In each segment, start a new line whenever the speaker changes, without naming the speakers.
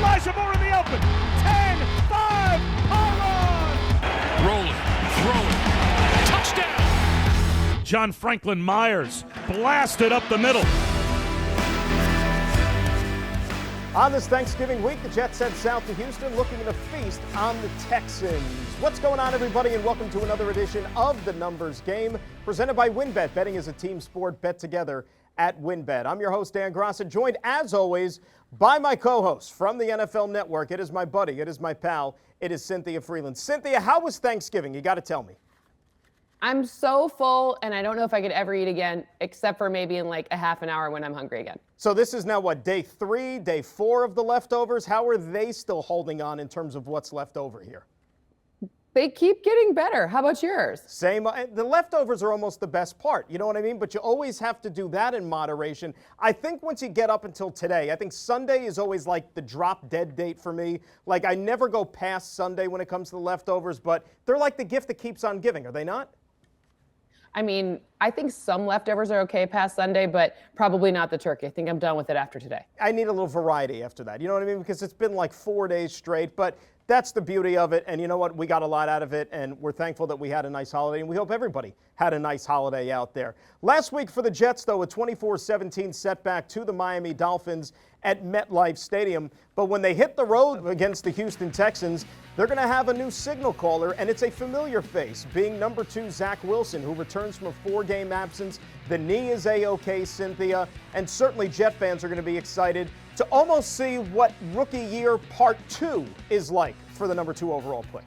Elijah Moore in the open. 10-5, home run.
Rolling, throwing, touchdown.
John Franklin Myers blasted up the middle.
On this Thanksgiving week, the Jets head south to Houston looking to feast on the Texans. What's going on, everybody, and welcome to another edition of The Numbers Game, presented by WynnBET. Betting is a team sport. Bet together at WynnBET. I'm your host, Dan Graca, joined, as always, by my co-host from the NFL Network. It is my buddy. It is my pal. It is Cynthia Frelund. Cynthia, how was Thanksgiving? You got to tell me.
I'm so full, and I don't know if I could ever eat again, except for maybe in like a half an hour when I'm hungry again.
So this is now, what, day 3, day 4 of the leftovers? How are they still holding on in terms of what's left over here?
They keep getting better. How about yours?
Same. The leftovers are almost the best part. You know what I mean? But you always have to do that in moderation. I think once you get up until today, I think Sunday is always like the drop dead date for me. Like, I never go past Sunday when it comes to the leftovers, but they're like the gift that keeps on giving, are they not?
I mean, I think some leftovers are okay past Sunday, but probably not the turkey. I think I'm done with it after today.
I need a little variety after that. You know what I mean? Because it's been like 4 days straight, but that's the beauty of it. And you know what? We got a lot out of it, and we're thankful that we had a nice holiday, and we hope everybody had a nice holiday out there. Last week for the Jets, though, a 24-17 setback to the Miami Dolphins at MetLife Stadium. But when they hit the road against the Houston Texans, they're going to have a new signal caller, and it's a familiar face, being number 2 Zach Wilson, who returns from a 4-game absence. The knee is A-OK, Cynthia, and certainly Jet fans are going to be excited to almost see what rookie year part 2 is like for the number 2 overall pick.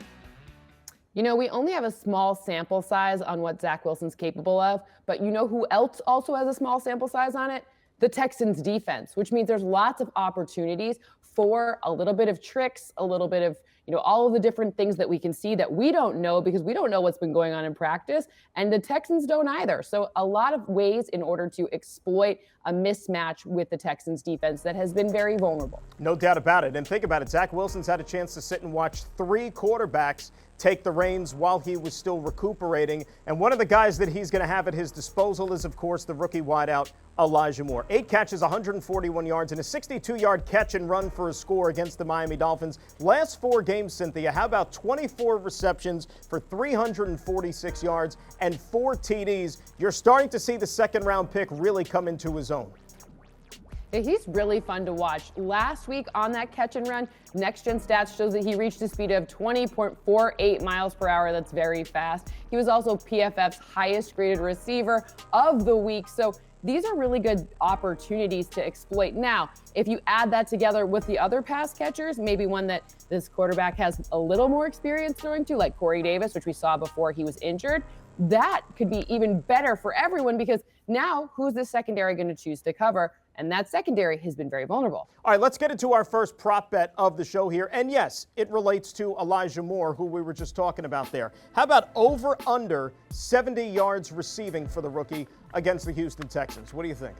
You know, we only have a small sample size on what Zach Wilson's capable of, but you know who else also has a small sample size on it? The Texans defense, which means there's lots of opportunities for a little bit of tricks, a little bit of, all of the different things that we can see that we don't know because we don't know what's been going on in practice, and the Texans don't either. So a lot of ways in order to exploit a mismatch with the Texans defense that has been very vulnerable.
No doubt about it. And think about it. Zach Wilson's had a chance to sit and watch 3 quarterbacks take the reins while he was still recuperating. And one of the guys that he's going to have at his disposal is, of course, the rookie wideout, Elijah Moore. 8 catches, 141 yards, and a 62-yard catch and run for a score against the Miami Dolphins. Last 4 games, Cynthia, how about 24 receptions for 346 yards and 4 TDs? You're starting to see the second-round pick really come into his own.
He's really fun to watch. Last week on that catch and run, Next Gen Stats shows that he reached a speed of 20.48 miles per hour. That's very fast. He was also PFF's highest graded receiver of the week. So these are really good opportunities to exploit. Now, if you add that together with the other pass catchers, maybe one that this quarterback has a little more experience throwing to, like Corey Davis, which we saw before he was injured, that could be even better for everyone because now who's the secondary going to choose to cover? And that secondary has been very vulnerable.
All right, let's get into our first prop bet of the show here. And yes, it relates to Elijah Moore, who we were just talking about there. How about over under 70 yards receiving for the rookie against the Houston Texans? What do you think?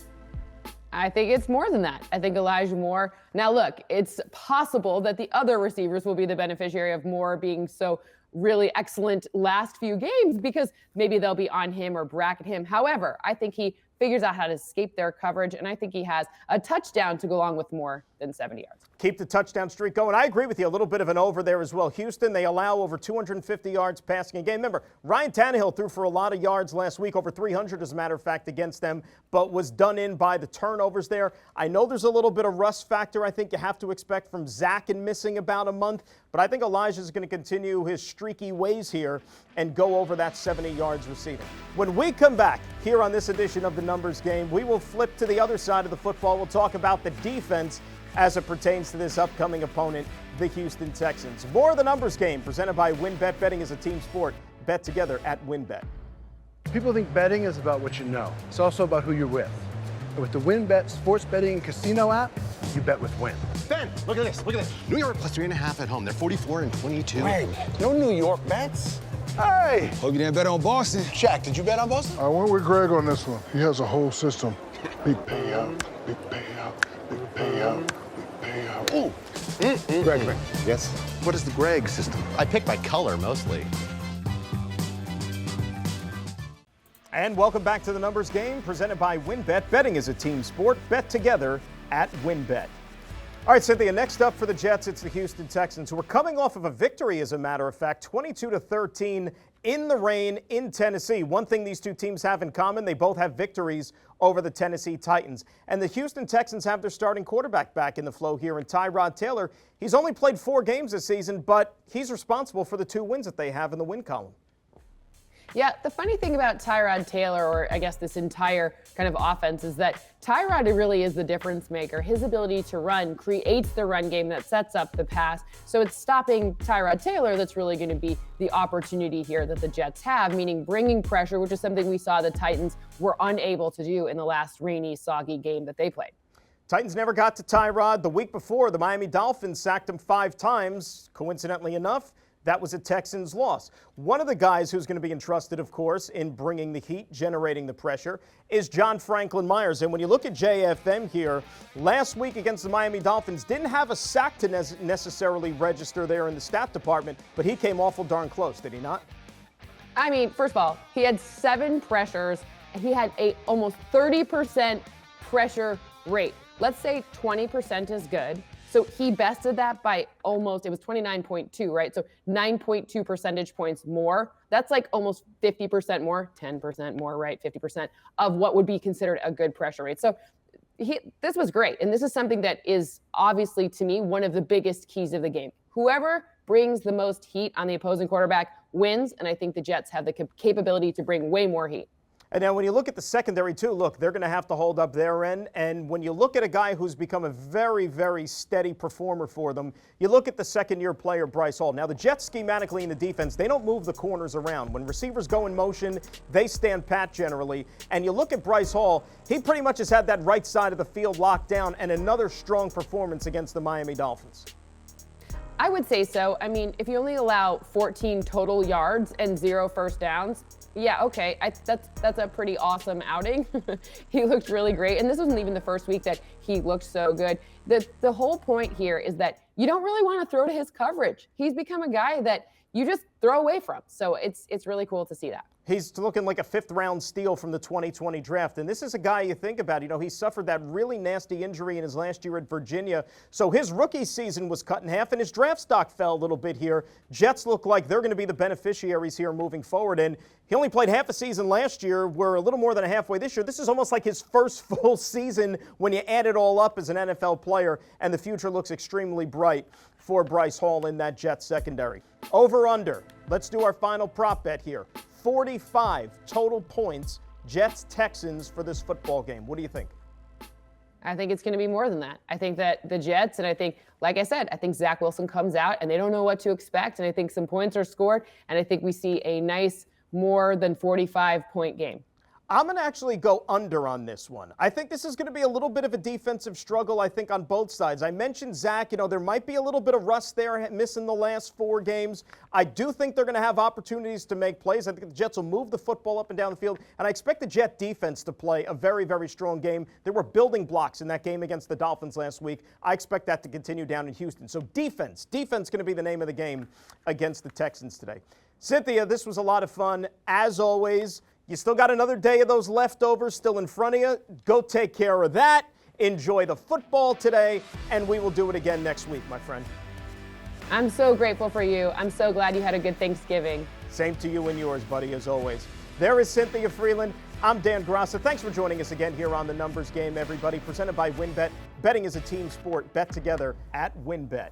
I think it's more than that. I think Elijah Moore. Now, look, it's possible that the other receivers will be the beneficiary of Moore being so really excellent last few games because maybe they'll be on him or bracket him. However, I think he figures out how to escape their coverage, and I think he has a touchdown to go along with more than 70 yards.
Keep the touchdown streak going. I agree with you. A little bit of an over there as well. Houston, they allow over 250 yards passing a game. Remember, Ryan Tannehill threw for a lot of yards last week, over 300 as a matter of fact, against them, but was done in by the turnovers there. I know there's a little bit of rust factor I think you have to expect from Zach in missing about a month, but I think Elijah's going to continue his streaky ways here and go over that 70 yards receiving. When we come back here on this edition of The Numbers Game, we will flip to the other side of the football. We'll talk about the defense as it pertains to this upcoming opponent, the Houston Texans. More of The Numbers Game presented by WynnBET. Betting is a team sport. Bet together at WynnBET.
People think betting is about what you know. It's also about who you're with. And with the WynnBET sports betting and casino app, you bet with Wynn.
Ben, look at this. Look at this. New York plus 3.5 at home. They're 44-22.
Greg, no New York bets.
Hey!
Hope you didn't bet on Boston.
Shaq, did you bet on Boston?
I went with Greg on this one. He has a whole system. Big payout, big payout, big payout, big payout.
Ooh.
Greg,
Yes? What is the Greg system? I pick by color mostly.
And welcome back to The Numbers Game presented by WynnBET. Betting is a team sport. Bet together at WynnBET. All right, Cynthia, next up for the Jets, it's the Houston Texans, who are coming off of a victory, as a matter of fact, 22-13 in the rain in Tennessee. One thing these two teams have in common, they both have victories over the Tennessee Titans. And the Houston Texans have their starting quarterback back in the flow here in Tyrod Taylor. He's only played 4 games this season, but he's responsible for the 2 wins that they have in the win column.
Yeah, the funny thing about Tyrod Taylor, or I guess this entire kind of offense, is that Tyrod really is the difference maker. His ability to run creates the run game that sets up the pass. So it's stopping Tyrod Taylor that's really going to be the opportunity here that the Jets have, meaning bringing pressure, which is something we saw the Titans were unable to do in the last rainy, soggy game that they played.
Titans never got to Tyrod. The week before, the Miami Dolphins sacked him 5 times. Coincidentally enough, that was a Texans loss. One of the guys who's going to be entrusted, of course, in bringing the heat, generating the pressure, is John Franklin Myers. And when you look at JFM here, last week against the Miami Dolphins, didn't have a sack to necessarily register there in the stat department, but he came awful darn close, did he not?
I mean, first of all, he had 7 pressures. He had a almost 30% pressure rate. Let's say 20% is good. So he bested that by almost, it was 29.2, right? So 9.2 percentage points more. That's like almost 50% more, 10% more, right? 50% of what would be considered a good pressure rate. So this was great. And this is something that is obviously, to me, one of the biggest keys of the game. Whoever brings the most heat on the opposing quarterback wins. And I think the Jets have the capability to bring way more heat.
And now when you look at the secondary, too, look, they're going to have to hold up their end. And when you look at a guy who's become a very, very steady performer for them, you look at the second-year player, Bryce Hall. Now, the Jets schematically in the defense, they don't move the corners around. When receivers go in motion, they stand pat generally. And you look at Bryce Hall, he pretty much has had that right side of the field locked down, and another strong performance against the Miami Dolphins.
I would say so. I mean, if you only allow 14 total yards and 0 first downs, yeah, okay, that's a pretty awesome outing. He looked really great, and this wasn't even the first week that he looked so good. The whole point here is that you don't really want to throw to his coverage. He's become a guy that you just throw away from, so it's really cool to see that.
He's looking like a 5th-round steal from the 2020 draft. And this is a guy you think about. You know, he suffered that really nasty injury in his last year at Virginia. So his rookie season was cut in half, and his draft stock fell a little bit here. Jets look like they're going to be the beneficiaries here moving forward. And he only played half a season last year. We're a little more than halfway this year. This is almost like his first full season when you add it all up as an NFL player. And the future looks extremely bright for Bryce Hall in that Jets secondary. Over under. Let's do our final prop bet here. 45 total points, Jets-Texans for this football game. What do you think?
I think it's going to be more than that. I think that the Jets, and I think, like I said, I think Zach Wilson comes out and they don't know what to expect, and I think some points are scored, and I think we see a nice more than 45-point game.
I'm going to actually go under on this one. I think this is going to be a little bit of a defensive struggle, I think, on both sides. I mentioned Zach. You know, there might be a little bit of rust there, missing the last 4 games. I do think they're going to have opportunities to make plays. I think the Jets will move the football up and down the field, and I expect the Jet defense to play a very, very strong game. There were building blocks in that game against the Dolphins last week. I expect that to continue down in Houston. So defense going to be the name of the game against the Texans today. Cynthia, this was a lot of fun. As always, you still got another day of those leftovers still in front of you. Go take care of that. Enjoy the football today, and we will do it again next week, my friend.
I'm so grateful for you. I'm so glad you had a good Thanksgiving.
Same to you and yours, buddy, as always. There is Cynthia Frelund. I'm Dan Graca. Thanks for joining us again here on The Numbers Game, everybody. Presented by WynnBET. Betting is a team sport. Bet together at WynnBET.